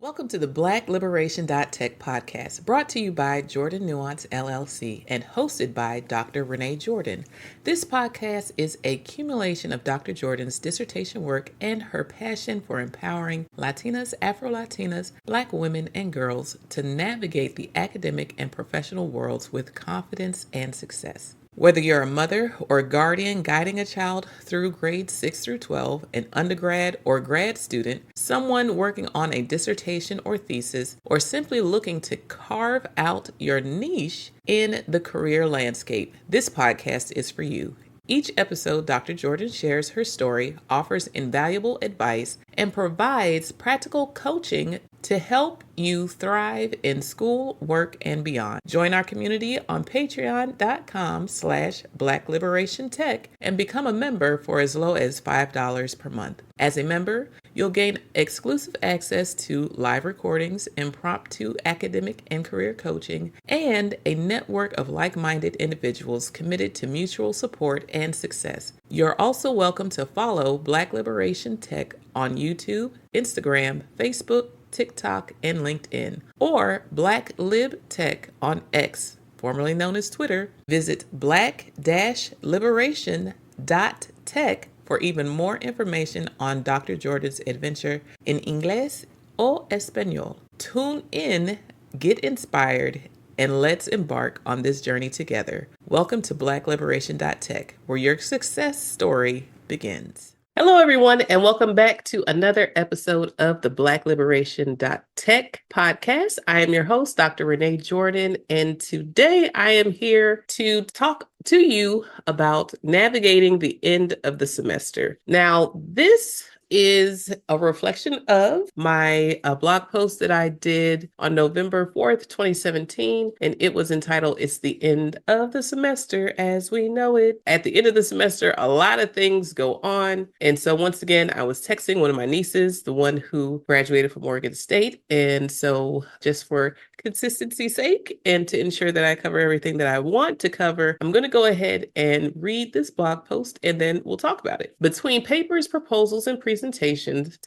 Welcome to the Black-Liberation.Tech podcast, brought to you by Jordan Nuance LLC and hosted by Dr. Renee Jordan. This podcast is a accumulation of Dr. Jordan's dissertation work and her passion for empowering Latinas, Afro-Latinas, Black women, and girls to navigate the academic and professional worlds with confidence and success. Whether you're a mother or guardian guiding a child through grades 6 through 12, an undergrad or grad student, someone working on a dissertation or thesis, or simply looking to carve out your niche in the career landscape, this podcast is for you. Each episode, Dr. Jordan shares her story, offers invaluable advice, and provides practical coaching to help you thrive in school, work, and beyond. Join our community on patreon.com/Black-Liberation.Tech and become a member for as low as $5 per month. As a member, you'll gain exclusive access to live recordings, impromptu academic and career coaching, and a network of like-minded individuals committed to mutual support and success. You're also welcome to follow Black-Liberation.Tech on YouTube, Instagram, Facebook, TikTok, and LinkedIn, or Black-Lib.Tech on X, formerly known as Twitter. Visit Black-Liberation.Tech for even more information on Dr. Jordan's adventure in Inglés o Español. Tune in, get inspired, and let's embark on this journey together. Welcome to Black-Liberation.Tech, where your success story begins. Hello, everyone, and welcome back to another episode of the Black-Liberation.Tech podcast. I am your host, Dr. Renee Jordan, and today I am here to talk to you about navigating the end of the semester. Now, this is a reflection of my blog post that I did on November 4th, 2017, and it was entitled, "It's the End of the Semester as We Know It." At the end of the semester, a lot of things go on. And so once again, I was texting one of my nieces, the one who graduated from Morgan State. And so just for consistency's sake and to ensure that I cover everything that I want to cover, I'm going to go ahead and read this blog post and then we'll talk about it. Between papers, proposals, and presentations,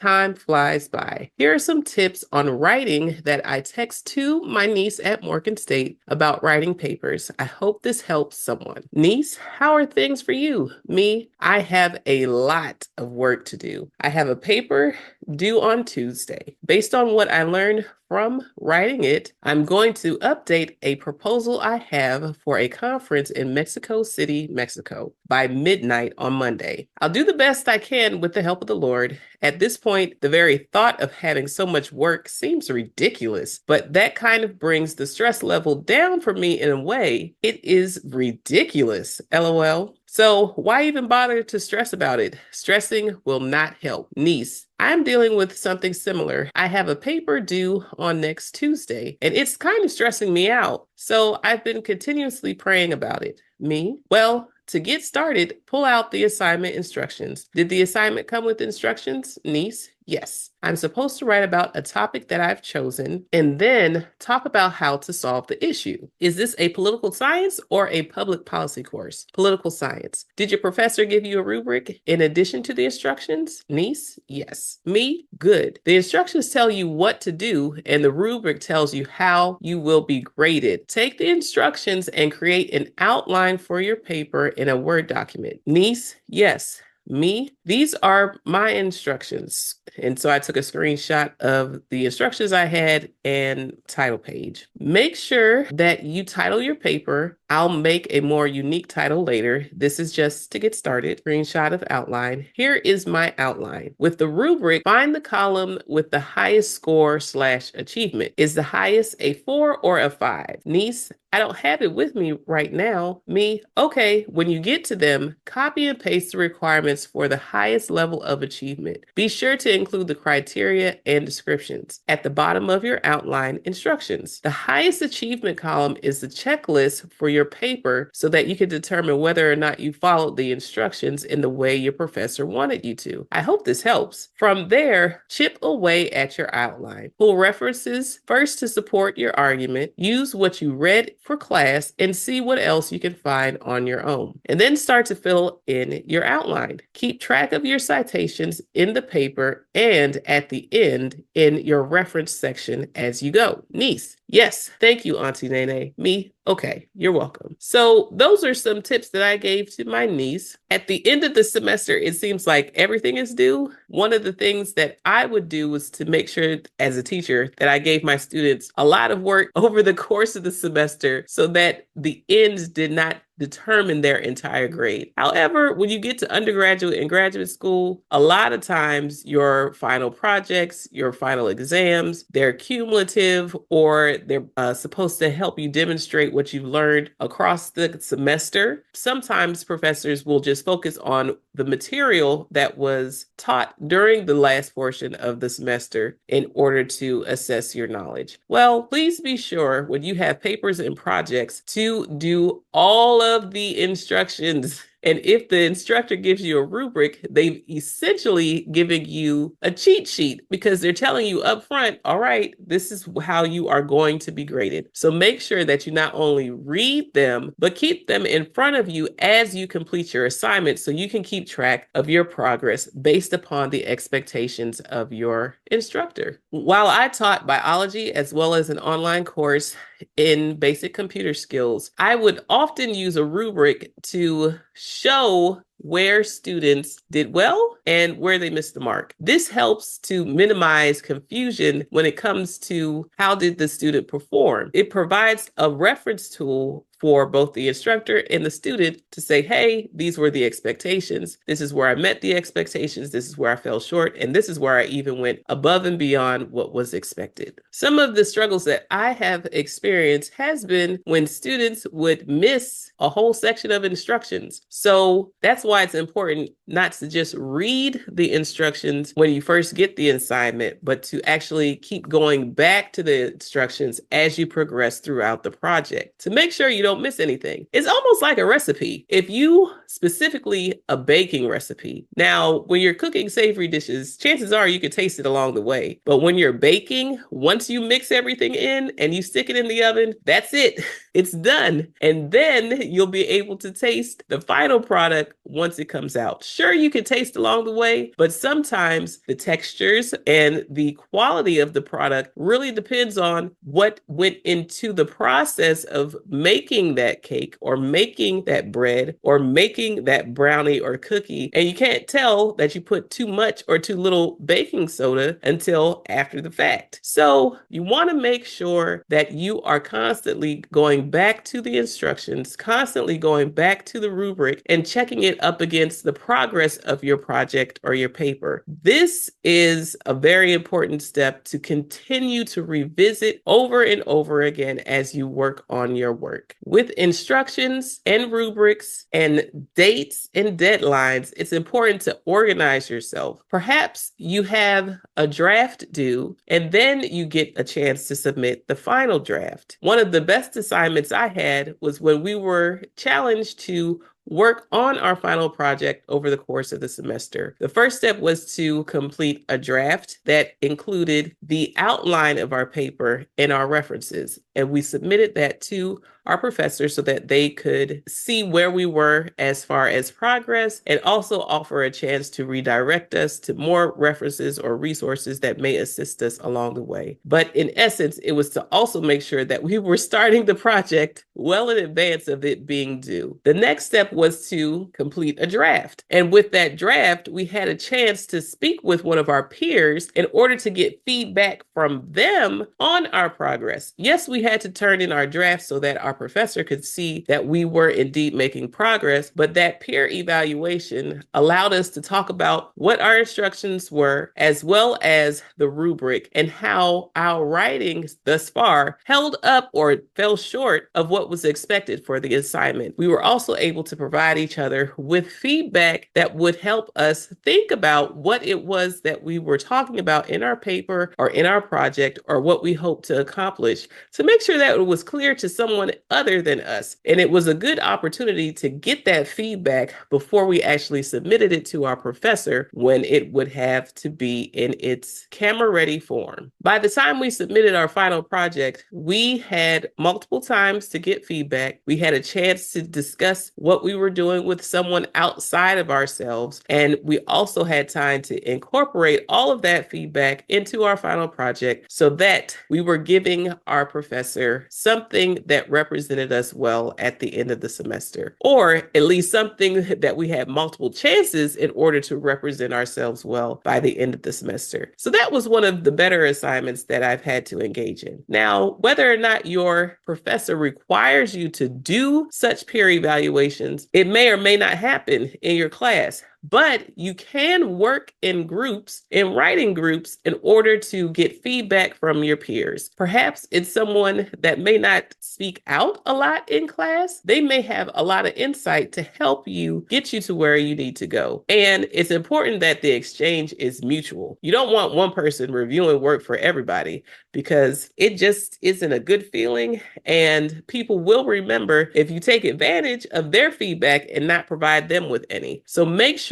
time flies by. Here are some tips on writing that I text to my niece at Morgan State about writing papers. I hope this helps someone. Niece, how are things for you? Me, I have a lot of work to do. I have a paper due on Tuesday. Based on what I learned from writing it, I'm going to update a proposal I have for a conference in Mexico City, Mexico, by midnight on Monday. I'll do the best I can with the help of the Lord. At this point, the very thought of having so much work seems ridiculous, but that kind of brings the stress level down for me in a way. It is ridiculous, LOL. So why even bother to stress about it? Stressing will not help. Niece, I'm dealing with something similar. I have a paper due on next Tuesday, and it's kind of stressing me out. So I've been continuously praying about it. Me? Well, to get started, pull out the assignment instructions. Did the assignment come with instructions, niece? Yes. I'm supposed to write about a topic that I've chosen and then talk about how to solve the issue. Is this a political science or a public policy course? Political science. Did your professor give you a rubric in addition to the instructions? Niece? Yes. Me? Good. The instructions tell you what to do and the rubric tells you how you will be graded. Take the instructions and create an outline for your paper in a Word document. Niece? Yes. Me? These are my instructions. And so I took a screenshot of the instructions I had and title page. Make sure that you title your paper. I'll make a more unique title later. This is just to get started. Screenshot of outline. Here is my outline. With the rubric, find the column with the highest score/achievement. Is the highest a 4 or a 5? Niece, I don't have it with me right now. Me, okay, when you get to them, copy and paste the requirements for the highest level of achievement. Be sure to include the criteria and descriptions. At the bottom of your outline, instructions. The highest achievement column is the checklist for your your paper so that you can determine whether or not you followed the instructions in the way your professor wanted you to. I hope this helps. From there, chip away at your outline. Pull references first to support your argument. Use what you read for class and see what else you can find on your own. And then start to fill in your outline. Keep track of your citations in the paper and at the end in your reference section as you go. Niece. Yes, thank you, Auntie Nene. Me? Okay, you're welcome. So those are some tips that I gave to my niece. At the end of the semester, it seems like everything is due. One of the things that I would do was to make sure as a teacher that I gave my students a lot of work over the course of the semester so that the ends did not determine their entire grade. However, when you get to undergraduate and graduate school, a lot of times your final projects, your final exams, they're cumulative or they're supposed to help you demonstrate what you've learned across the semester. Sometimes professors will just focus on the material that was taught during the last portion of the semester in order to assess your knowledge. Well, please be sure when you have papers and projects to do all of the instructions. And if the instructor gives you a rubric, they've essentially given you a cheat sheet because they're telling you up front, all right, this is how you are going to be graded. So make sure that you not only read them, but keep them in front of you as you complete your assignment so you can keep track of your progress based upon the expectations of your instructor. While I taught biology as well as an online course in basic computer skills, I would often use a rubric to show where students did well and where they missed the mark. This helps to minimize confusion when it comes to how did the student perform. It provides a reference tool for both the instructor and the student to say, hey, these were the expectations. This is where I met the expectations. This is where I fell short. And this is where I even went above and beyond what was expected. Some of the struggles that I have experienced has been when students would miss a whole section of instructions. So that's why it's important not to just read the instructions when you first get the assignment, but to actually keep going back to the instructions as you progress throughout the project to make sure you don't miss anything. It's almost like a recipe. If you specifically a baking recipe, now when you're cooking savory dishes, chances are you could taste it along the way. But when you're baking, once you mix everything in and you stick it in the oven, that's it. It's done. And then you'll be able to taste the final product once it comes out. Sure, you can taste along the way, but sometimes the textures and the quality of the product really depends on what went into the process of making that cake or making that bread or making that brownie or cookie. And you can't tell that you put too much or too little baking soda until after the fact. So you want to make sure that you are constantly going back to the instructions, constantly going back to the rubric and checking it up against the progress of your project or your paper. This is a very important step to continue to revisit over and over again as you work on your work. With instructions and rubrics and dates and deadlines, it's important to organize yourself. Perhaps you have a draft due and then you get a chance to submit the final draft. One of the best assignments I had was when we were challenged to work on our final project over the course of the semester. The first step was to complete a draft that included the outline of our paper and our references. And we submitted that to our professor so that they could see where we were as far as progress and also offer a chance to redirect us to more references or resources that may assist us along the way. But in essence, it was to also make sure that we were starting the project well in advance of it being due. The next step was to complete a draft. And with that draft, we had a chance to speak with one of our peers in order to get feedback from them on our progress. Yes, we had to turn in our draft so that our professor could see that we were indeed making progress, but that peer evaluation allowed us to talk about what our instructions were, as well as the rubric and how our writings thus far held up or fell short of what was expected for the assignment. We were also able to provide provide each other with feedback that would help us think about what it was that we were talking about in our paper or in our project or what we hope to accomplish, to make sure that it was clear to someone other than us. And it was a good opportunity to get that feedback before we actually submitted it to our professor, when it would have to be in its camera-ready form. By the time we submitted our final project, we had multiple times to get feedback. We had a chance to discuss what we were doing with someone outside of ourselves, and we also had time to incorporate all of that feedback into our final project so that we were giving our professor something that represented us well at the end of the semester, or at least something that we had multiple chances in order to represent ourselves well by the end of the semester. So that was one of the better assignments that I've had to engage in. Now, whether or not your professor requires you to do such peer evaluations, it may or may not happen in your class. But you can work in groups, in writing groups, in order to get feedback from your peers. Perhaps it's someone that may not speak out a lot in class. They may have a lot of insight to help you get you to where you need to go. And it's important that the exchange is mutual. You don't want one person reviewing work for everybody, because it just isn't a good feeling. And people will remember if you take advantage of their feedback and not provide them with any. So make sure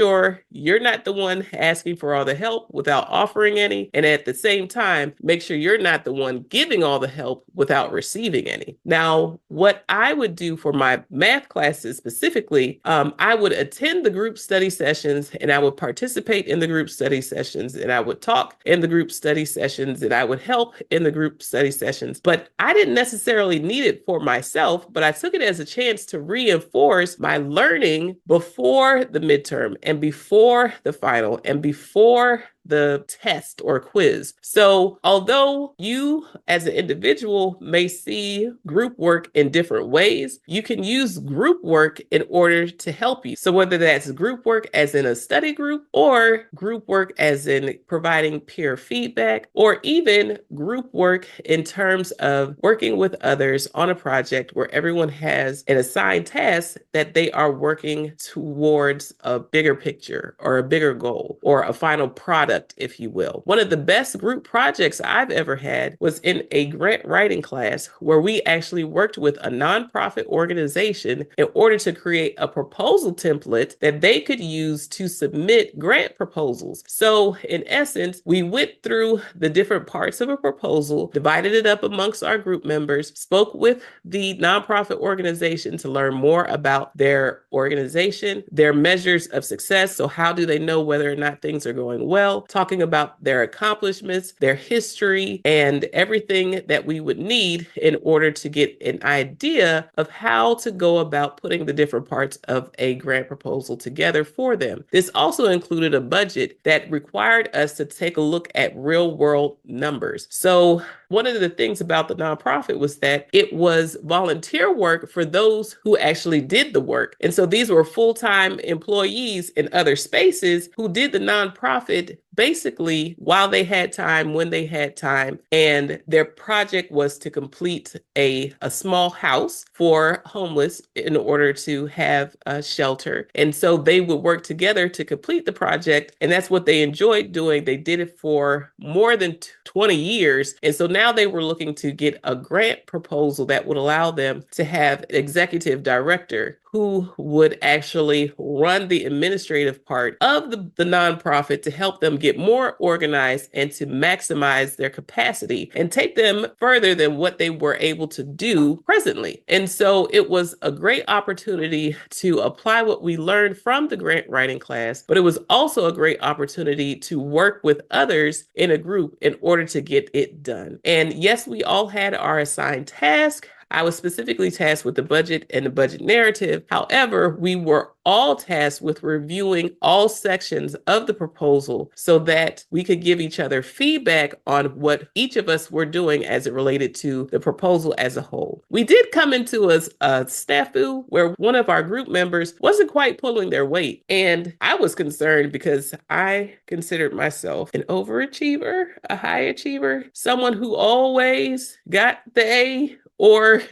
you're not the one asking for all the help without offering any. And at the same time, make sure you're not the one giving all the help without receiving any. Now, what I would do for my math classes specifically, I would attend the group study sessions, and I would participate in the group study sessions, and I would talk in the group study sessions, and I would help in the group study sessions. But I didn't necessarily need it for myself, but I took it as a chance to reinforce my learning before the midterm and before the final and before the test or quiz. So although you as an individual may see group work in different ways, you can use group work in order to help you. So whether that's group work as in a study group, or group work as in providing peer feedback, or even group work in terms of working with others on a project where everyone has an assigned task that they are working towards a bigger picture or a bigger goal or a final product, if you will. One of the best group projects I've ever had was in a grant writing class where we actually worked with a nonprofit organization in order to create a proposal template that they could use to submit grant proposals. So in essence, we went through the different parts of a proposal, divided it up amongst our group members, spoke with the nonprofit organization to learn more about their organization, their measures of success. So how do they know whether or not things are going well? Talking about their accomplishments, their history, and everything that we would need in order to get an idea of how to go about putting the different parts of a grant proposal together for them. This also included a budget that required us to take a look at real world numbers. So one of the things about the nonprofit was that it was volunteer work for those who actually did the work. And so these were full-time employees in other spaces who did the nonprofit basically while they had time, when they had time. And their project was to complete a small house for homeless in order to have a shelter. And so they would work together to complete the project. And that's what they enjoyed doing. They did it for more than 20 years. And so now they were looking to get a grant proposal that would allow them to have an executive director who would actually run the administrative part of the nonprofit to help them get more organized and to maximize their capacity and take them further than what they were able to do presently. And so it was a great opportunity to apply what we learned from the grant writing class, but it was also a great opportunity to work with others in a group in order to get it done. And yes, we all had our assigned task. I was specifically tasked with the budget and the budget narrative. However, we were all tasked with reviewing all sections of the proposal so that we could give each other feedback on what each of us were doing as it related to the proposal as a whole. We did come into a snafu where one of our group members wasn't quite pulling their weight. And I was concerned because I considered myself an overachiever, a high achiever, someone who always got the A or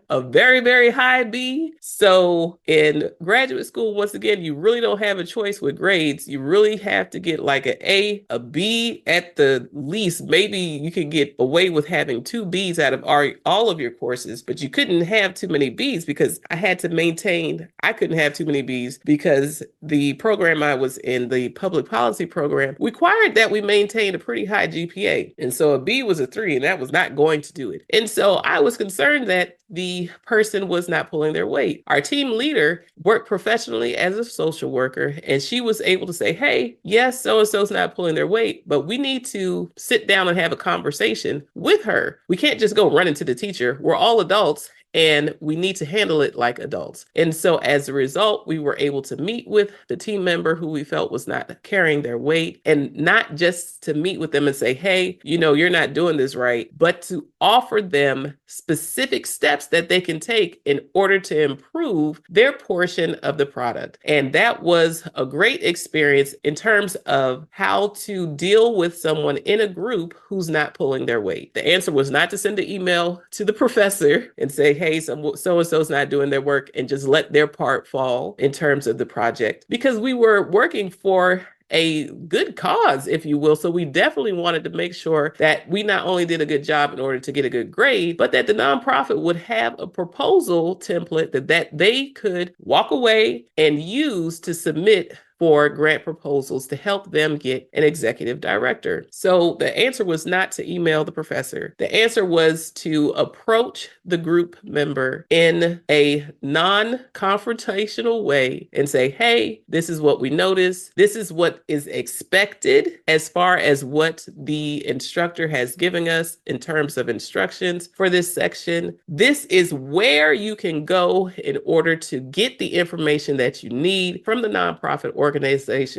a very, very high B. So in graduate school, once again, you really don't have a choice with grades. You really have to get like an A, a B at the least. Maybe you can get away with having 2 Bs out of all of your courses, but you couldn't have too many Bs because I couldn't have too many Bs because the program I was in, the public policy program, required that we maintain a pretty high GPA. And so a B was a 3, and that was not going to do it. And so I was concerned that the person was not pulling their weight. Our team leader worked professionally as a social worker, and she was able to say, hey, yes, so-and-so's not pulling their weight, but we need to sit down and have a conversation with her. We can't just go run into the teacher. We're all adults, and we need to handle it like adults. And so as a result, we were able to meet with the team member who we felt was not carrying their weight, and not just to meet with them and say, hey, you're not doing this right, but to offer them specific steps that they can take in order to improve their portion of the product. And that was a great experience in terms of how to deal with someone in a group who's not pulling their weight. The answer was not to send an email to the professor and say, hey, so-and-so's not doing their work, and just let their part fall in terms of the project, because we were working for a good cause, if you will. So we definitely wanted to make sure that we not only did a good job in order to get a good grade, but that the nonprofit would have a proposal template that they could walk away and use to submit for grant proposals to help them get an executive director. So the answer was not to email the professor. The answer was to approach the group member in a non-confrontational way and say, hey, this is what we noticed. This is what is expected as far as what the instructor has given us in terms of instructions for this section. This is where you can go in order to get the information that you need from the nonprofit organization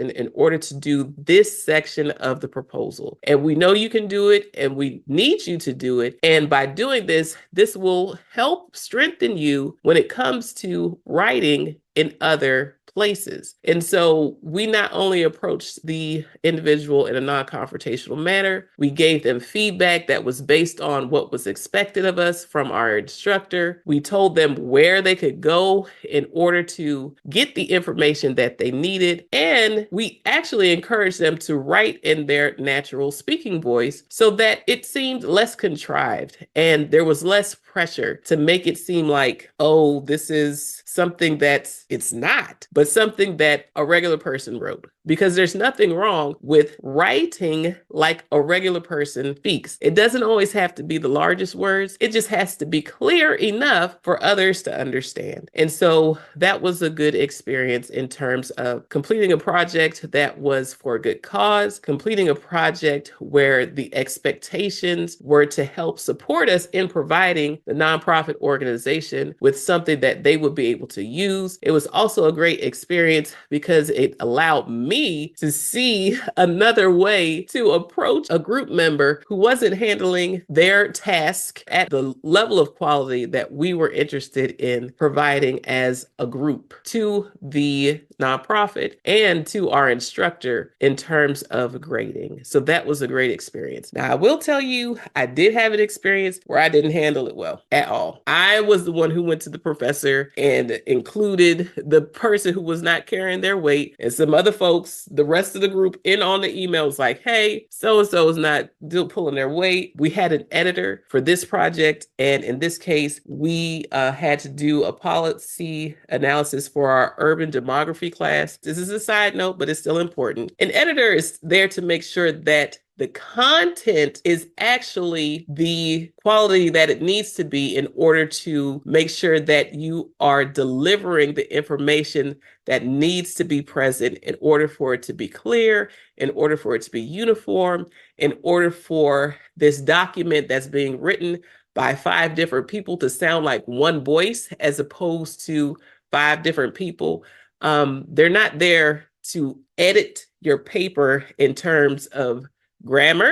in order to do this section of the proposal. And we know you can do it, and we need you to do it. And by doing this, this will help strengthen you when it comes to writing in other places. And so we not only approached the individual in a non-confrontational manner, we gave them feedback that was based on what was expected of us from our instructor. We told them where they could go in order to get the information that they needed. And we actually encouraged them to write in their natural speaking voice so that it seemed less contrived and there was less pressure to make it seem like, oh, this is something it's not, but something that a regular person wrote. Because there's nothing wrong with writing like a regular person speaks. It doesn't always have to be the largest words. It just has to be clear enough for others to understand. And so that was a good experience in terms of completing a project that was for a good cause, completing a project where the expectations were to help support us in providing the nonprofit organization with something that they would be able to use. It was also a great experience because it allowed me to see another way to approach a group member who wasn't handling their task at the level of quality that we were interested in providing as a group to the nonprofit and to our instructor in terms of grading. So that was a great experience. Now, I will tell you, I did have an experience where I didn't handle it well at all. I was the one who went to the professor and included the person who was not carrying their weight and some other folks, the rest of the group, in on the emails like, hey, so-and-so is not pulling their weight. We had an editor for this project, and in this case, we had to do a policy analysis for our urban demography class. This is a side note, but it's still important. An editor is there to make sure that the content is actually the quality that it needs to be in order to make sure that you are delivering the information that needs to be present in order for it to be clear, in order for it to be uniform, in order for this document that's being written by 5 different people to sound like one voice as opposed to 5 different people. They're not there to edit your paper in terms of grammar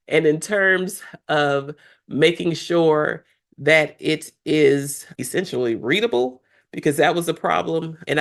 and in terms of making sure that it is essentially readable, because that was a problem. And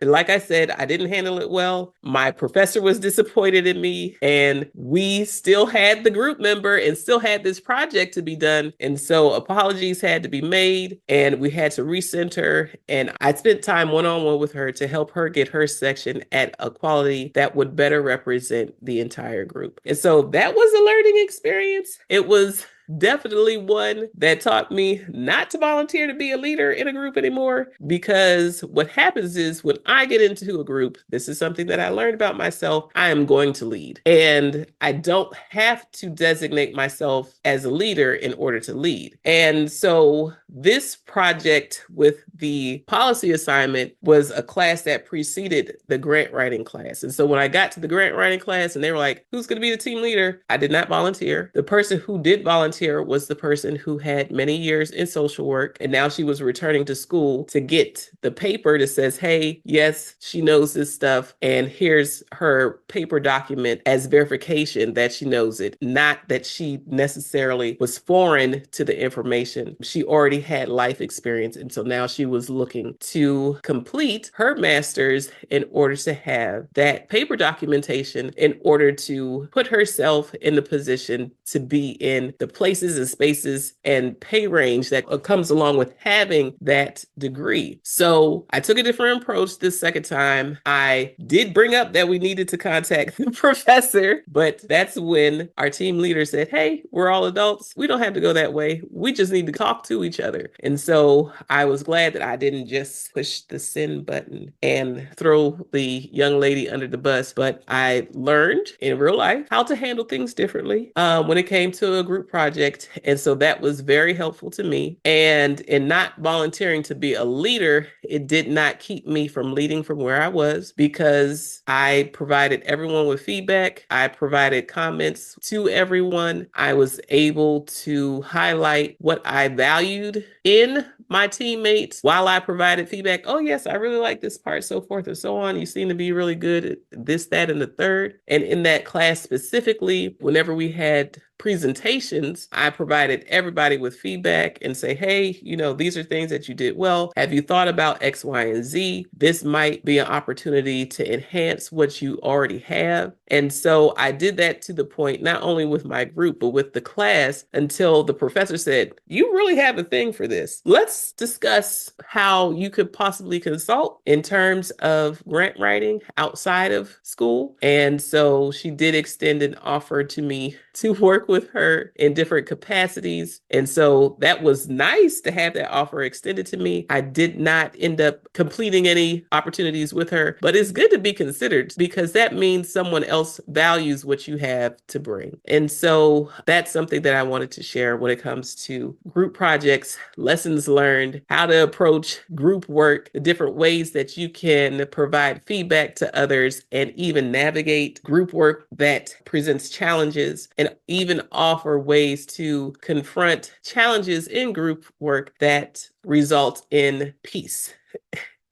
like I said, I didn't handle it well. My professor was disappointed in me, and we still had the group member and still had this project to be done. And so apologies had to be made, and we had to recenter. And I spent time one-on-one with her to help her get her section at a quality that would better represent the entire group. And so that was a learning experience. It was definitely one that taught me not to volunteer to be a leader in a group anymore, because what happens is when I get into a group, this is something that I learned about myself, I am going to lead. And I don't have to designate myself as a leader in order to lead. And so this project with the policy assignment was a class that preceded the grant writing class. And so when I got to the grant writing class and they were like, who's going to be the team leader? I did not volunteer. The person who did volunteer was the person who had many years in social work, and now she was returning to school to get the paper that says, hey, yes, she knows this stuff, and here's her paper document as verification that she knows it, not that she necessarily was foreign to the information. She already had life experience, and so now she was looking to complete her master's in order to have that paper documentation in order to put herself in the position to be in the places and spaces and pay range that comes along with having that degree. So I took a different approach this second time. I did bring up that we needed to contact the professor, but that's when our team leader said, hey, we're all adults. We don't have to go that way. We just need to talk to each other. And so I was glad that I didn't just push the send button and throw the young lady under the bus, but I learned in real life how to handle things differently when it came to a group project. And so that was very helpful to me. And in not volunteering to be a leader, it did not keep me from leading from where I was, because I provided everyone with feedback. I provided comments to everyone. I was able to highlight what I valued in my teammates while I provided feedback. Oh, yes, I really like this part, so forth and so on. You seem to be really good at this, that, and the third. And in that class specifically, whenever we had presentations, I provided everybody with feedback and say, hey, these are things that you did well. Have you thought about X, Y, and Z? This might be an opportunity to enhance what you already have. And so I did that to the point, not only with my group, but with the class, until the professor said, you really have a thing for this. Let's discuss how you could possibly consult in terms of grant writing outside of school. And so she did extend an offer to me to work with her in different capacities. And so that was nice to have that offer extended to me. I did not end up completing any opportunities with her, but it's good to be considered, because that means someone else values what you have to bring. And so that's something that I wanted to share when it comes to group projects, lessons learned, how to approach group work, the different ways that you can provide feedback to others, and even navigate group work that presents challenges, and even offer ways to confront challenges in group work that result in peace.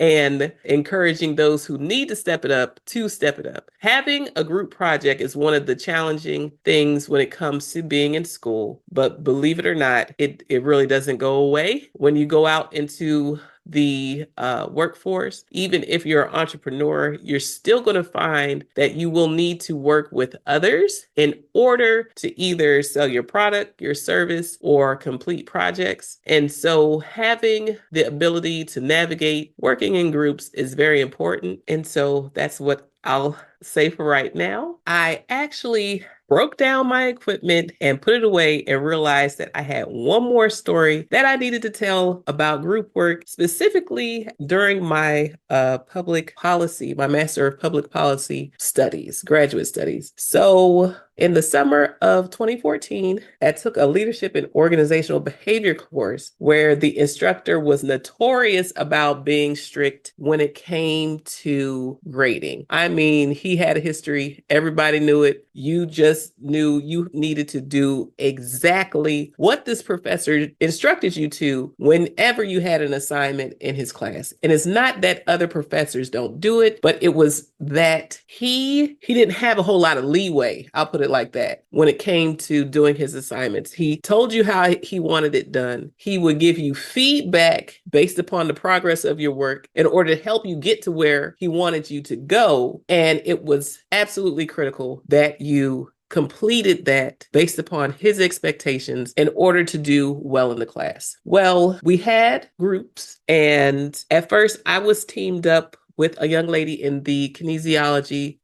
And encouraging those who need to step it up to step it up. Having a group project is one of the challenging things when it comes to being in school, but believe it or not, it really doesn't go away when you go out into the workforce. Even if you're an entrepreneur, you're still going to find that you will need to work with others in order to either sell your product, your service, or complete projects. And so having the ability to navigate working in groups is very important. And so that's what I'll say for right now. I actually broke down my equipment and put it away and realized that I had one more story that I needed to tell about group work, specifically during my my Master of Public Policy studies, graduate studies. So in the summer of 2014, I took a leadership and organizational behavior course where the instructor was notorious about being strict when it came to grading. I mean, he he had a history. Everybody knew it. You just knew you needed to do exactly what this professor instructed you to whenever you had an assignment in his class. And it's not that other professors don't do it, but it was that he didn't have a whole lot of leeway. I'll put it like that. When it came to doing his assignments, he told you how he wanted it done. He would give you feedback based upon the progress of your work in order to help you get to where he wanted you to go. And it was absolutely critical that you completed that based upon his expectations in order to do well in the class. Well, we had groups, and at first I was teamed up with a young lady in the kinesiology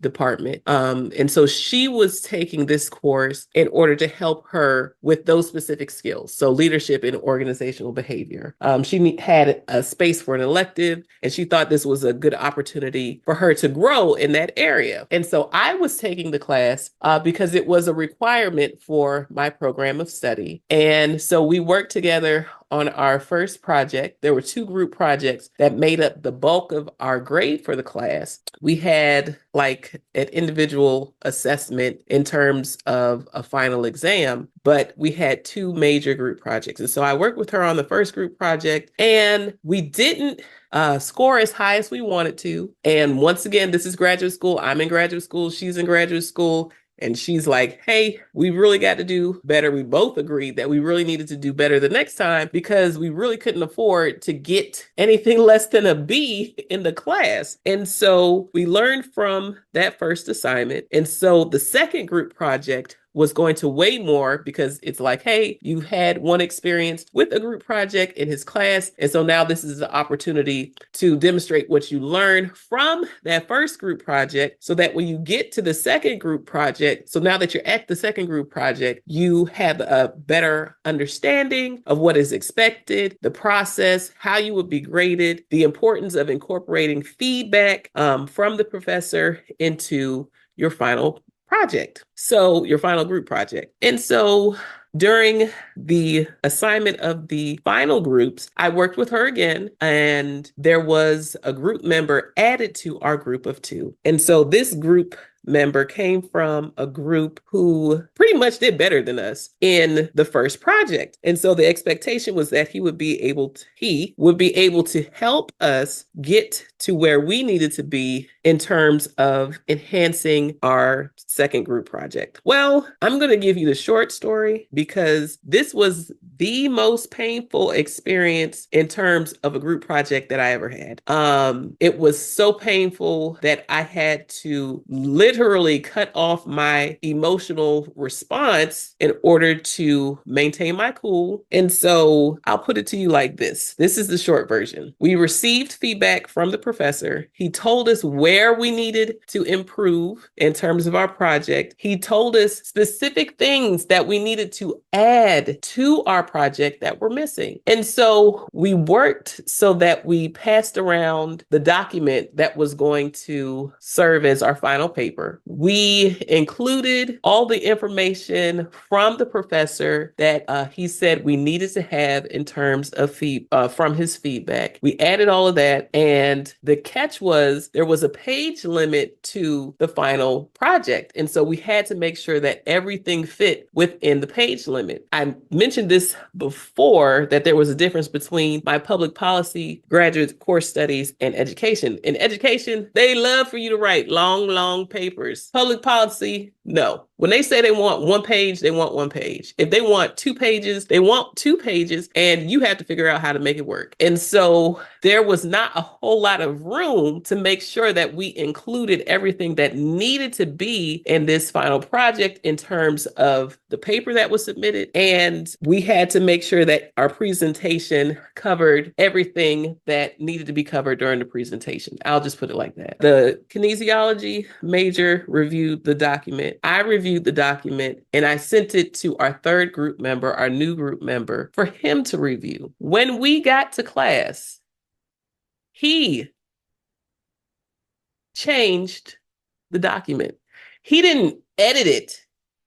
department. And so she was taking this course in order to help her with those specific skills. So leadership and organizational behavior. She had a space for an elective, and she thought this was a good opportunity for her to grow in that area. And so I was taking the class because it was a requirement for my program of study. And so we worked together on our first project. There were 2 group projects that made up the bulk of our grade for the class. We had like an individual assessment in terms of a final exam, but we had 2 major group projects. And so I worked with her on the first group project, and we didn't score as high as we wanted to. And once again, this is graduate school. I'm in graduate school. She's in graduate school. And she's like, hey, we really got to do better. We both agreed that we really needed to do better the next time because we really couldn't afford to get anything less than a B in the class. And so we learned from that first assignment. And so the second group project was going to weigh more because it's like, hey, you had one experience with a group project in his class. And so now this is the opportunity to demonstrate what you learned from that first group project so that when you get to the second group project, so now that you're at the second group project, you have a better understanding of what is expected, the process, how you would be graded, the importance of incorporating feedback from the professor into your final project. So your final group project. And so during the assignment of the final groups, I worked with her again, and there was a group member added to our group of 2. And so this group member came from a group who pretty much did better than us in the first project. And so the expectation was that he would be able to help us get to where we needed to be in terms of enhancing our second group project. Well, I'm going to give you the short story because this was the most painful experience in terms of a group project that I ever had. It was so painful that I had to literally cut off my emotional response in order to maintain my cool. And so I'll put it to you like this. This is the short version. We received feedback from the professor. He told us where we needed to improve in terms of our project. He told us specific things that we needed to add to our project that were missing. And so we worked so that we passed around the document that was going to serve as our final paper. We included all the information from the professor that he said we needed to have in terms of from his feedback. We added all of that, and the catch was there was a page limit to the final project. And so we had to make sure that everything fit within the page limit. I mentioned this before, that there was a difference between my public policy, graduate course studies, and education. In education, they love for you to write long papers. Public policy, no. When they say they want 1 page, they want 1 page. If they want 2 pages, they want 2 pages, and you have to figure out how to make it work. And so there was not a whole lot of room to make sure that we included everything that needed to be in this final project in terms of the paper that was submitted. And we had to make sure that our presentation covered everything that needed to be covered during the presentation. I'll just put it like that. The kinesiology major reviewed the document. I reviewed the document, and I sent it to our third group member, our new group member, for him to review. When we got to class, he changed the document. He didn't edit it.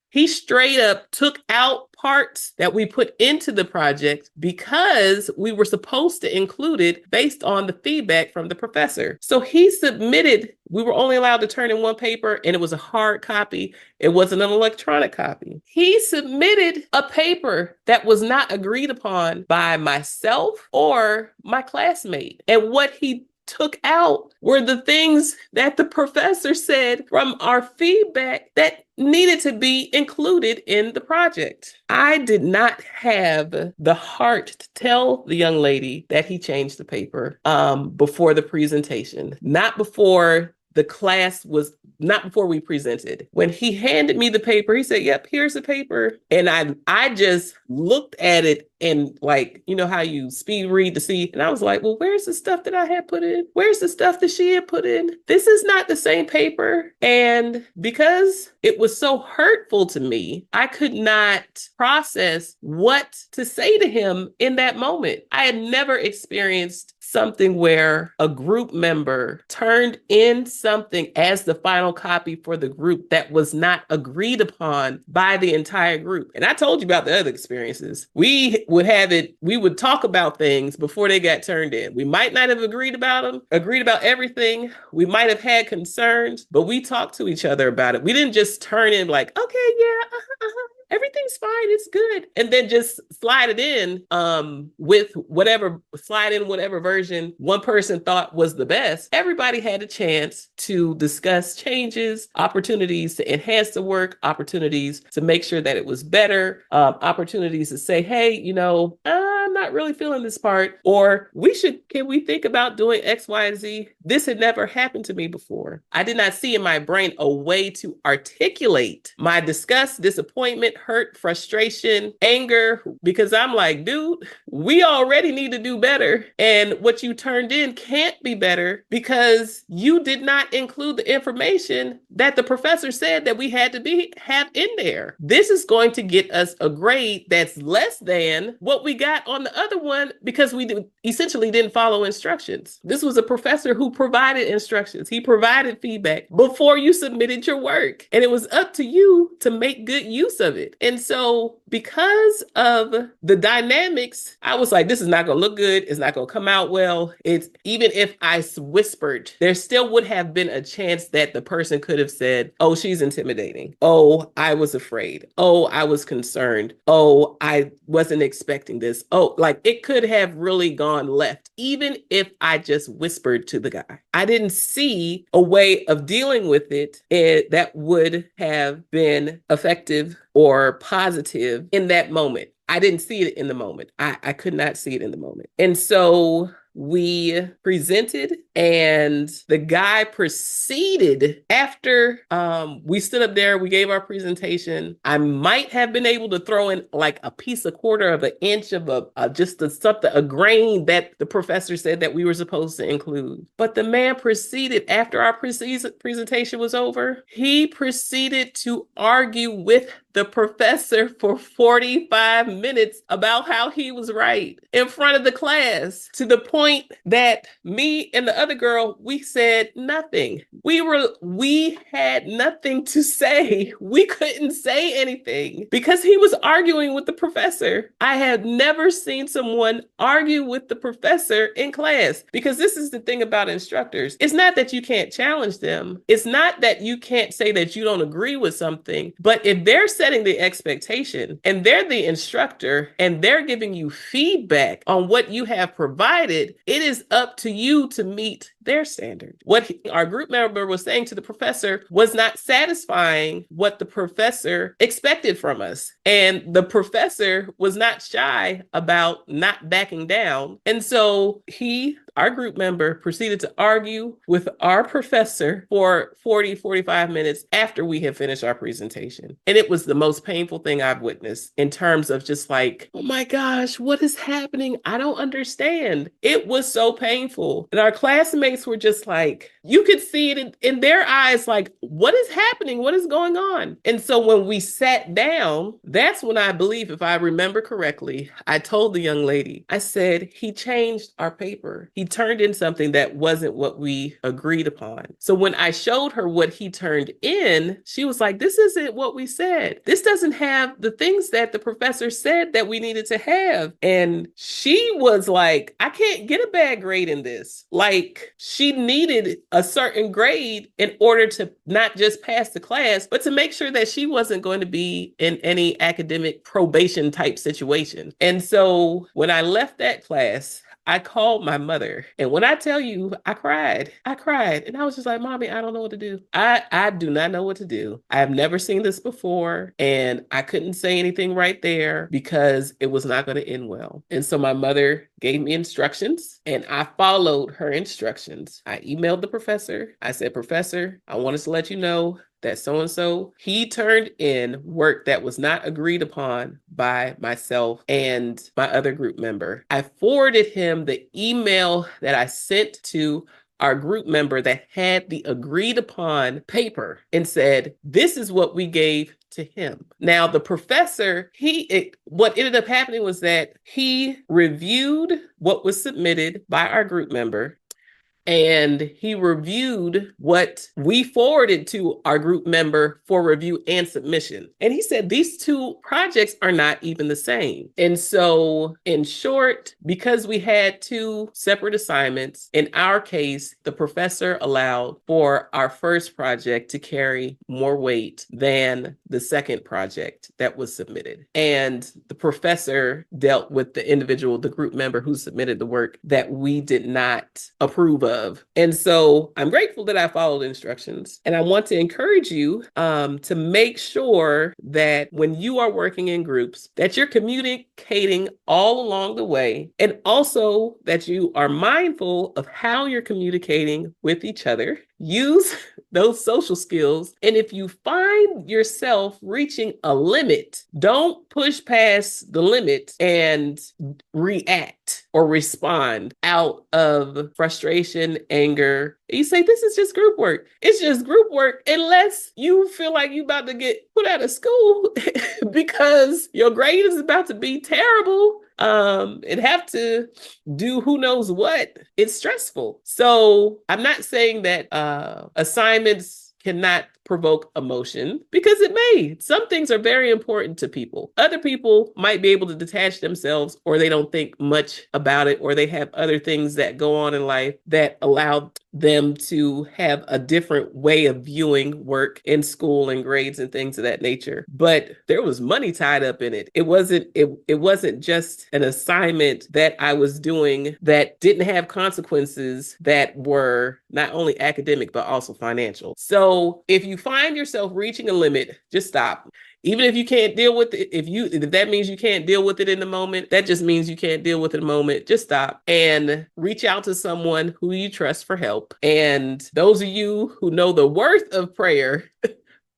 He straight up took out parts that we put into the project because we were supposed to include it based on the feedback from the professor. So he submitted, we were only allowed to turn in one paper, and it was a hard copy. It wasn't an electronic copy. He submitted a paper that was not agreed upon by myself or my classmate. And what he took out were the things that the professor said from our feedback that needed to be included in the project. I did not have the heart to tell the young lady that he changed the paper before the presentation, not before the class was, not before we presented. When he handed me the paper, he said, "Yep, here's the paper." And I just looked at it and, like, you know how you speed read to see, and I was like, well, where's the stuff that I had put in? Where's the stuff that she had put in? This is not the same paper. And because it was so hurtful to me, I could not process what to say to him in that moment. I had never experienced something where a group member turned in something as the final copy for the group that was not agreed upon by the entire group. And I told you about the other experiences. We would talk about things before they got turned in. We might not have agreed about everything. We might have had concerns, but we talked to each other about it. We didn't just turn in like, okay, yeah, everything's fine, it's good, and then just slide it in slide in whatever version one person thought was the best. Everybody had a chance to discuss changes, opportunities to enhance the work, opportunities to make sure that it was better, opportunities to say, hey, I'm not really feeling this part, or can we think about doing X, Y, and Z? This had never happened to me before. I did not see in my brain a way to articulate my disgust, disappointment, hurt, frustration, anger, because I'm like, dude, we already need to do better. And what you turned in can't be better because you did not include the information that the professor said that we had to have in there. This is going to get us a grade that's less than what we got on the other one because we essentially didn't follow instructions. This was a professor who provided instructions. He provided feedback before you submitted your work, and it was up to you to make good use of it. And so because of the dynamics, I was like, this is not going to look good. It's not going to come out well. Even if I whispered, there still would have been a chance that the person could have said, oh, she's intimidating. Oh, I was afraid. Oh, I was concerned. Oh, I wasn't expecting this. Oh, like it could have really gone left, even if I just whispered to the guy. I didn't see a way of dealing with it that would have been effective or positive in that moment. I didn't see it in the moment. I could not see it in the moment. And so we presented, and the guy proceeded after we stood up there, we gave our presentation. I might have been able to throw in like a piece, a quarter of an inch of a grain that the professor said that we were supposed to include. But the man proceeded, after our presentation was over, he proceeded to argue with the professor for 45 minutes about how he was right in front of the class, to the point that me and the other girl, we said nothing. We had nothing to say. We couldn't say anything because he was arguing with the professor. I have never seen someone argue with the professor in class, because this is the thing about instructors. It's not that you can't challenge them. It's not that you can't say that you don't agree with something, but if they're setting the expectation and they're the instructor and they're giving you feedback on what you have provided, it is up to you to meet their standard. What our group member was saying to the professor was not satisfying what the professor expected from us. And the professor was not shy about not backing down. And so our group member, proceeded to argue with our professor for 45 minutes after we had finished our presentation. And it was the most painful thing I've witnessed in terms of just like, oh my gosh, what is happening? I don't understand. It was so painful. And our classmates classmates were just like, you could see it in their eyes, like, what is happening? What is going on? And so when we sat down, that's when I believe, if I remember correctly, I told the young lady, I said, he changed our paper. He turned in something that wasn't what we agreed upon. So when I showed her what he turned in, she was like, this isn't what we said. This doesn't have the things that the professor said that we needed to have. And she was like, I can't get a bad grade in this. Like, she needed a certain grade in order to not just pass the class, but to make sure that she wasn't going to be in any academic probation type situation. And so when I left that class, I called my mother. And when I tell you, I cried. And I was just like, Mommy, I don't know what to do. I do not know what to do. I have never seen this before. And I couldn't say anything right there because it was not going to end well. And so my mother gave me instructions and I followed her instructions. I emailed the professor. I said, Professor, I wanted to let you know that so-and-so, he turned in work that was not agreed upon by myself and my other group member. I forwarded him the email that I sent to our group member that had the agreed upon paper and said, this is what we gave to him. Now, the professor, what ended up happening was that he reviewed what was submitted by our group member. And he reviewed what we forwarded to our group member for review and submission. And he said, these two projects are not even the same. And so in short, because we had two separate assignments, in our case, the professor allowed for our first project to carry more weight than the second project that was submitted. And the professor dealt with the group member who submitted the work that we did not approve of. And so I'm grateful that I followed instructions. And I want to encourage you to make sure that when you are working in groups, that you're communicating all along the way, and also that you are mindful of how you're communicating with each other. Use those social skills. And if you find yourself reaching a limit, don't push past the limit and react or respond out of frustration, anger. You say, this is just group work. It's just group work unless you feel like you're about to get put out of school because your grade is about to be terrible. And have to do who knows what. It's stressful. So I'm not saying that assignments cannot provoke emotion, because it may. Some things are very important to people. Other people might be able to detach themselves, or they don't think much about it, or they have other things that go on in life that allow them to have a different way of viewing work in school and grades and things of that nature. But there was money tied up in it. It wasn't just an assignment that I was doing that didn't have consequences that were not only academic, but also financial. So if you find yourself reaching a limit, just stop. Even if you can't deal with it, if that means you can't deal with it in the moment, that just means you can't deal with it in the moment. Just stop and reach out to someone who you trust for help. And those of you who know the worth of prayer,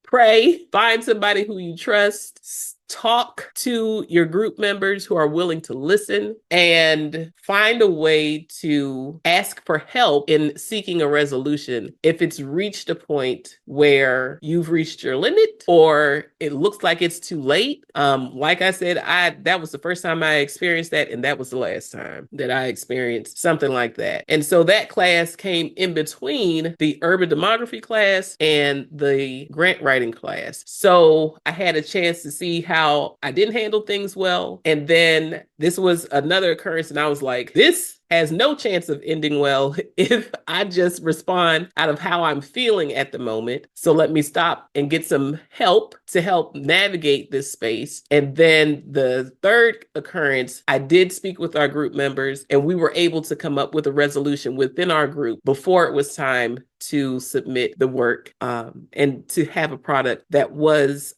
pray, find somebody who you trust, talk to your group members who are willing to listen, and find a way to ask for help in seeking a resolution if it's reached a point where you've reached your limit or it looks like it's too late. Like I said, that was the first time I experienced that, and that was the last time that I experienced something like that. And so that class came in between the urban demography class and the grant writing class. So I had a chance to see how I didn't handle things well. And then this was another occurrence, and I was like, this has no chance of ending well if I just respond out of how I'm feeling at the moment. So let me stop and get some help to help navigate this space. And then the third occurrence, I did speak with our group members, and we were able to come up with a resolution within our group before it was time to submit the work, and to have a product that was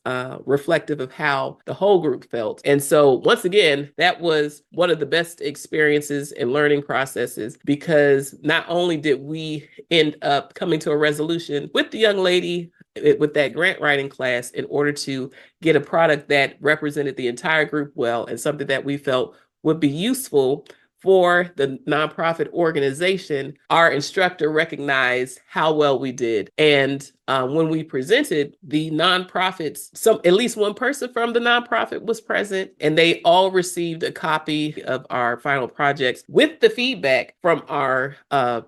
reflective of how the whole group felt. And so once again, that was one of the best experiences and learning processes, because not only did we end up coming to a resolution with the young lady with that grant writing class in order to get a product that represented the entire group well, and something that we felt would be useful for the nonprofit organization, our instructor recognized how well we did. And when we presented, the nonprofits, at least one person from the nonprofit was present, and they all received a copy of our final projects with the feedback from our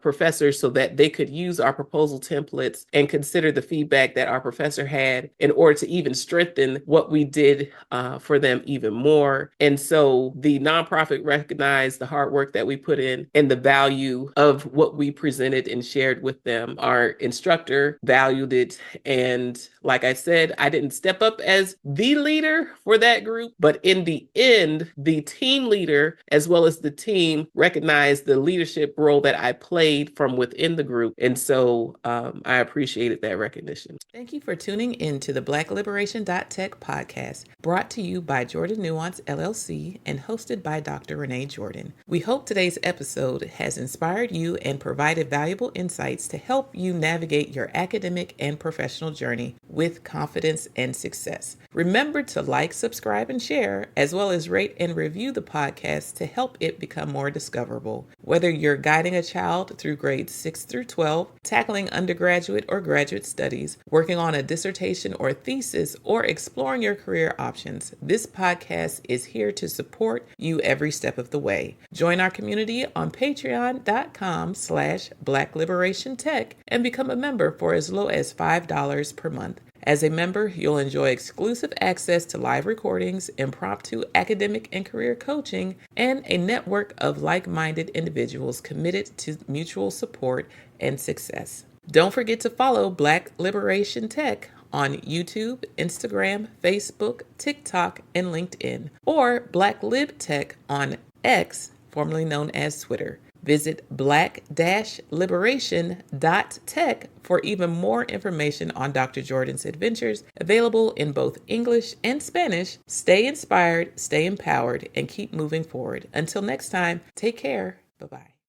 professors so that they could use our proposal templates and consider the feedback that our professor had in order to even strengthen what we did for them even more. And so the nonprofit recognized the hard work that we put in and the value of what we presented and shared with them. Our instructor valued it. And like I said, I didn't step up as the leader for that group, but in the end, the team leader, as well as the team, recognized the leadership role that I played from within the group. And so I appreciated that recognition. Thank you for tuning in to the Black-Liberation.Tech podcast, brought to you by Jordan Nuance LLC and hosted by Dr. Renee Jordan. We hope today's episode has inspired you and provided valuable insights to help you navigate your academic and professional journey with confidence and success. Remember to like, subscribe, and share, as well as rate and review the podcast to help it become more discoverable. Whether you're guiding a child through grades 6 through 12, tackling undergraduate or graduate studies, working on a dissertation or thesis, or exploring your career options, this podcast is here to support you every step of the way. Join our community on patreon.com/Black-Liberation.Tech and become a member for as low as $5 per month. As a member, you'll enjoy exclusive access to live recordings, impromptu academic and career coaching, and a network of like-minded individuals committed to mutual support and success. Don't forget to follow Black-Liberation.Tech on YouTube, Instagram, Facebook, TikTok, and LinkedIn, or Black-Lib.Tech on X, formerly known as Twitter. Visit Black-Liberation.Tech for even more information on Dr. Jordan's adventures, available in both English and Spanish. Stay inspired, stay empowered, and keep moving forward. Until next time, take care. Bye-bye.